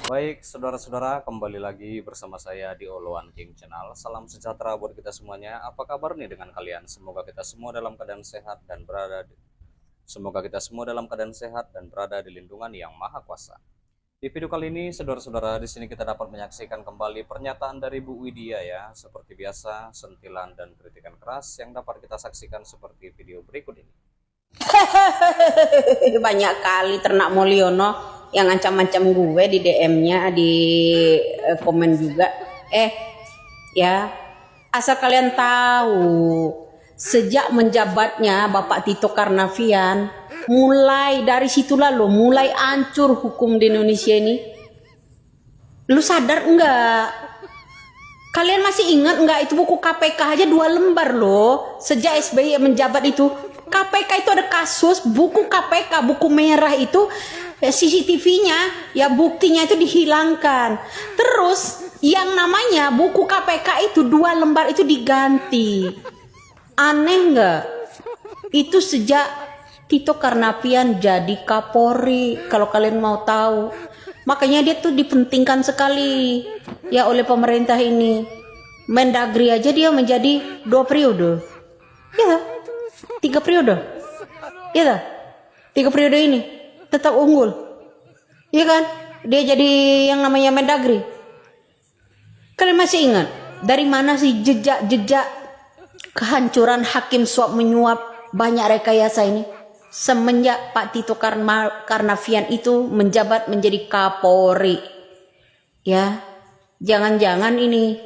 Baik, saudara-saudara, kembali lagi bersama saya di Oloan King Channel. Salam sejahtera buat kita semuanya. Apa kabar nih dengan kalian? Semoga kita semua dalam keadaan sehat dan berada di lindungan Yang Maha Kuasa. Di video kali ini, saudara-saudara, di sini kita dapat menyaksikan kembali pernyataan dari Bu Widya ya. Seperti biasa, sentilan dan kritikan keras yang dapat kita saksikan seperti video berikut ini. Banyak kali Ternak Mulyono yang ancam-ancam gue di DM-nya, di komen juga. Ya, asal kalian tahu, sejak menjabatnya Bapak Tito Karnavian, mulai dari situlah lo mulai hancur hukum di Indonesia ini. Lu sadar enggak? Kalian masih ingat enggak itu buku KPK aja 2 lembar loh. Sejak SBY menjabat itu, KPK itu ada kasus buku KPK, buku merah itu CCTV-nya ya, buktinya itu dihilangkan. Terus yang namanya buku KPK itu 2 lembar itu diganti. Aneh enggak? Itu sejak Tito Karnavian jadi Kapolri, kalau kalian mau tahu. Makanya dia tuh dipentingkan sekali ya oleh pemerintah ini. Mendagri aja dia menjadi 2 periode. Ya, 3 periode. Ya, 3 periode ini tetap unggul. Iya kan? Dia jadi yang namanya Mendagri. Kalian masih ingat dari mana sih jejak-jejak kehancuran hakim suap menyuap banyak rekayasa ini? Semenjak Pak Tito Karnavian itu menjabat menjadi Kapolri. Ya, jangan-jangan ini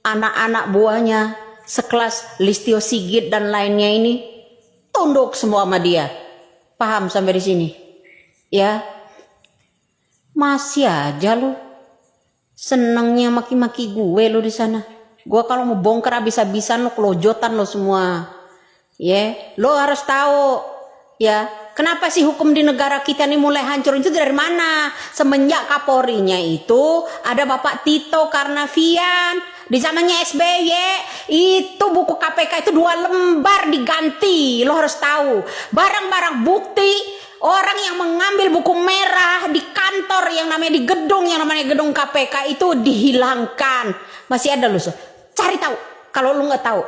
anak-anak buahnya sekelas Listio Sigit dan lainnya ini tunduk semua sama dia. Paham sampai di sini? Ya, masih aja lo senengnya maki-maki gue lo di sana. Gue kalau mau bongkar habis-habisan lo, kelojotan lo semua. Ya, lo harus tahu. Ya, kenapa sih hukum di negara kita ini mulai hancur itu dari mana? Semenjak Kapolrinya itu ada Bapak Tito Karnavian. Di zamannya SBY itu buku KPK itu 2 lembar diganti. Lo harus tahu. Barang-barang bukti orang yang mengambil buku merah di kantor yang namanya di gedung yang namanya gedung KPK itu dihilangkan. Masih ada lo, so. Cari tahu. Kalau lo nggak tahu,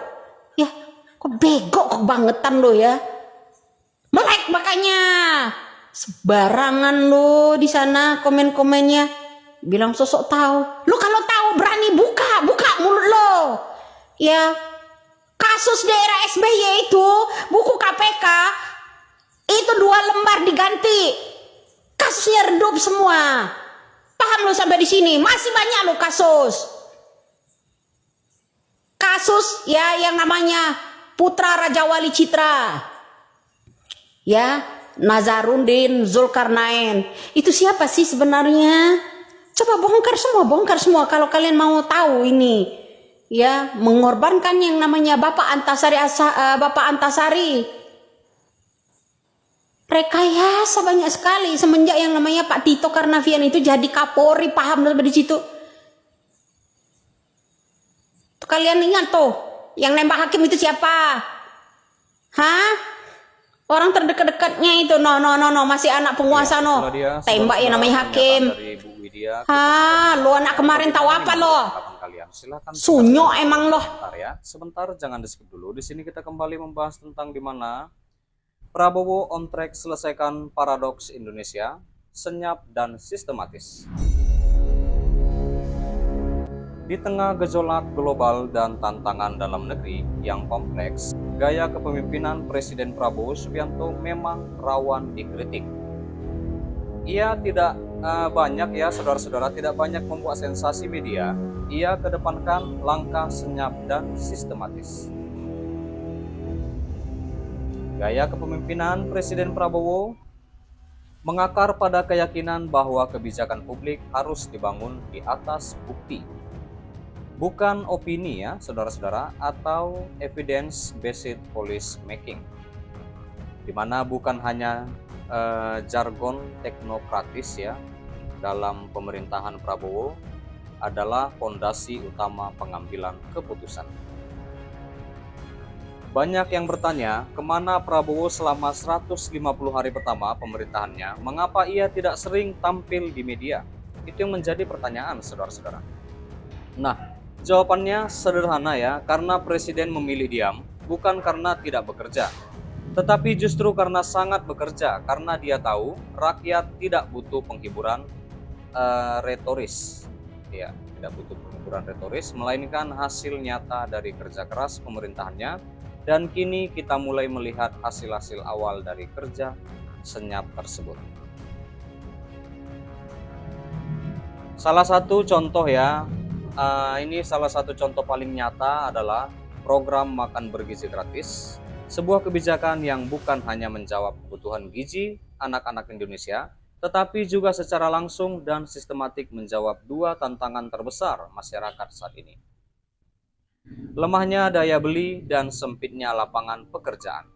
ya kok bego kok bangetan lo ya. Melek makanya sebarangan lo di sana komen-komennya bilang sosok tahu. Lo kalau tahu berani buka mulut lo. Ya, kasus daerah SBY itu buku KPK itu 2 lembar diganti. Kasusnya redup semua. Paham lo sampai di sini? Masih banyak lo kasus. Kasus ya yang namanya Putra Raja Wali Citra. Ya, Nazarudin Zulkarnain. Itu siapa sih sebenarnya? Coba bongkar semua kalau kalian mau tahu ini. Ya, mengorbankan yang namanya Bapak Antasari. Rekayasa banyak sekali semenjak yang namanya Pak Tito Karnavian itu jadi Kapolri, paham dari situ. Tuh, kalian ingat tuh, yang nembak hakim itu siapa? Hah? Orang terdekat-dekatnya itu no masih anak penguasa no. Tembak ya namanya hakim. Lu anak kemarin tahu apa lo? Sunyo emang lo. Sebentar, jangan di skip dulu. Di sini kita kembali membahas tentang di mana Prabowo on track selesaikan paradoks Indonesia, senyap dan sistematis. Di tengah gejolak global dan tantangan dalam negeri yang kompleks, gaya kepemimpinan Presiden Prabowo Subianto memang rawan dikritik. Ia tidak banyak ya saudara-saudara, tidak banyak membuat sensasi media. Ia kedepankan langkah senyap dan sistematis. Gaya kepemimpinan Presiden Prabowo mengakar pada keyakinan bahwa kebijakan publik harus dibangun di atas bukti. Bukan opini ya saudara-saudara, atau evidence based policy making, dimana bukan hanya jargon teknokratis ya dalam pemerintahan Prabowo adalah fondasi utama pengambilan keputusan. Banyak yang bertanya kemana Prabowo selama 150 hari pertama pemerintahannya, mengapa ia tidak sering tampil di media. Itu yang menjadi pertanyaan, saudara-saudara. Nah, jawabannya sederhana ya, karena Presiden memilih diam, bukan karena tidak bekerja, tetapi justru karena sangat bekerja, karena dia tahu rakyat tidak butuh penghiburan retoris. Ya, tidak butuh penghiburan retoris, melainkan hasil nyata dari kerja keras pemerintahannya, dan kini kita mulai melihat hasil-hasil awal dari kerja senyap tersebut. Salah satu contoh ya, ini salah satu contoh paling nyata adalah program makan bergizi gratis, sebuah kebijakan yang bukan hanya menjawab kebutuhan gizi anak-anak Indonesia, tetapi juga secara langsung dan sistematik menjawab dua tantangan terbesar masyarakat saat ini. Lemahnya daya beli dan sempitnya lapangan pekerjaan.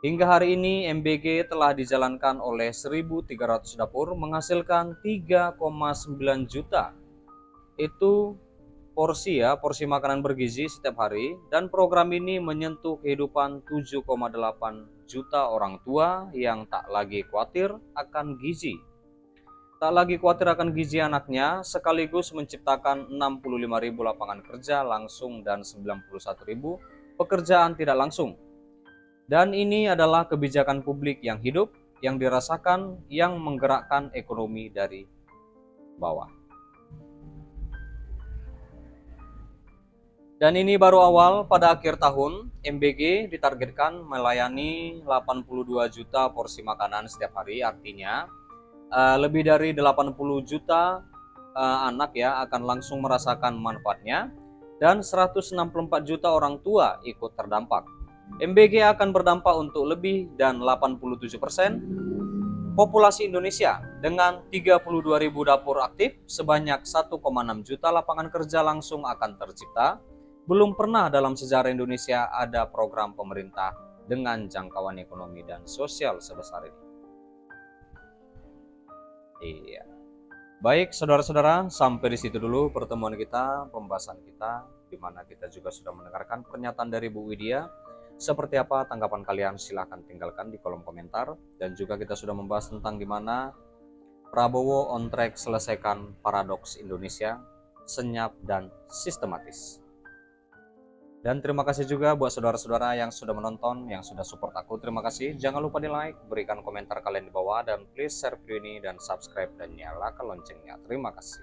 Hingga hari ini MBG telah dijalankan oleh 1.300 dapur menghasilkan 3,9 juta. Itu porsi ya, porsi makanan bergizi setiap hari, dan program ini menyentuh kehidupan 7,8 juta orang tua yang tak lagi khawatir akan gizi. Tak lagi khawatir akan gizi anaknya, sekaligus menciptakan 65.000 lapangan kerja langsung dan 91.000 pekerjaan tidak langsung. Dan ini adalah kebijakan publik yang hidup, yang dirasakan, yang menggerakkan ekonomi dari bawah. Dan ini baru awal. Pada akhir tahun, MBG ditargetkan melayani 82 juta porsi makanan setiap hari. Artinya, lebih dari 80 juta anak ya akan langsung merasakan manfaatnya, dan 164 juta orang tua ikut terdampak. MBG akan berdampak untuk lebih dan 87% populasi Indonesia dengan 32.000 dapur aktif, sebanyak 1,6 juta lapangan kerja langsung akan tercipta. Belum pernah dalam sejarah Indonesia ada program pemerintah dengan jangkauan ekonomi dan sosial sebesar ini. Iya. Baik, saudara-saudara, sampai di situ dulu pertemuan kita, pembahasan kita, di mana kita juga sudah mendengarkan pernyataan dari Bu Widya. Seperti apa tanggapan kalian? Silahkan tinggalkan di kolom komentar. Dan juga kita sudah membahas tentang gimana Prabowo on track selesaikan paradoks Indonesia, senyap dan sistematis. Dan terima kasih juga buat saudara-saudara yang sudah menonton, yang sudah support aku. Terima kasih. Jangan lupa di like, berikan komentar kalian di bawah, dan please share video ini dan subscribe dan nyalakan loncengnya. Terima kasih.